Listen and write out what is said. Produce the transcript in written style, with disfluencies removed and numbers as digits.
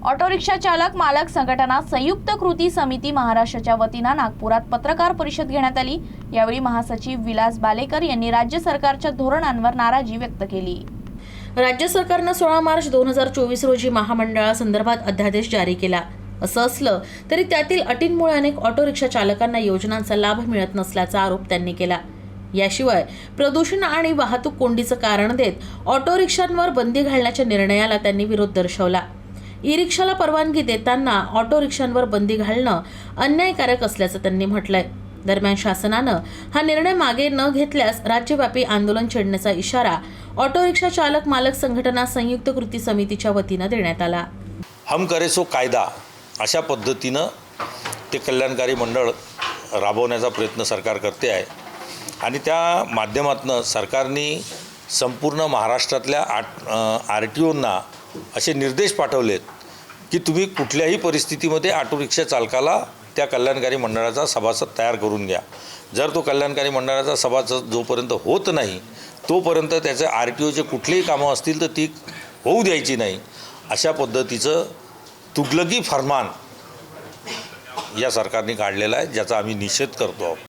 Auto rickshaw चालक मालक संघटना संयुक्त कृती समिती महाराष्ट्राच्या वतीने नागपुरात पत्रकार परिषद घेण्यात आली। यावेळी महासचिव विलास बालेकर यांनी राज्य सरकारच्या धोरणांवर नाराजी व्यक्त केली। राज्य सरकारने 16 मार्च 2024 रोजी महामंडळासंदर्भात अध्यादेश जारी केला। असं असलं तरी त्यातील अटींमुळे अनेक ऑटो रिक्षा चालकांना योजनांचा लाभ मिळत नसल्याचा आरोप त्यांनी केला। याशिवाय प्रदूषण आणि वाहतूक कोंडीचं कारण देत ऑटो रिक्षांवर बंदी घालण्याच्या निर्णयाला त्यांनी विरोध दर्शवला। ई रिक्षाला परवानगी देताना ऑटो रिक्षांवर बंदी घालणं अन्यायकारक असल्याचं त्यांनी म्हटलंय। दरम्यान शासनानं हा निर्णय मागे न घेतल्यास राज्यव्यापी आंदोलन छेडण्याचा इशारा ऑटो रिक्षा चालक मालक संघटना संयुक्त कृती समितीच्या वतीनं देण्यात आला। हम करे सो कायदा अशा पद्धतीनं ते कल्याणकारी मंडळ राबवण्याचा प्रयत्न सरकार करते आहे आणि त्या माध्यमातून सरकारने संपूर्ण महाराष्ट्रातल्या RTOंना असे निर्देश पाठवलेत की तुम्ही कुठल्याही परिस्थितीमध्ये ऑटो रिक्षा चालकाला त्या कल्याणकारी मंडळाचा सभासद तयार करून घ्या। जर तो कल्याणकारी मंडळाचा सभासद जोपर्यंत होत नाही तोपर्यंत त्याचे RTOचे कुठलेही कामं असतील तर ती होऊ द्यायची नाही, अशा पद्धतीचं तुगलकी फरमान या सरकारने काढलेला आहे, ज्याचा आम्ही निषेध करतो आहोत।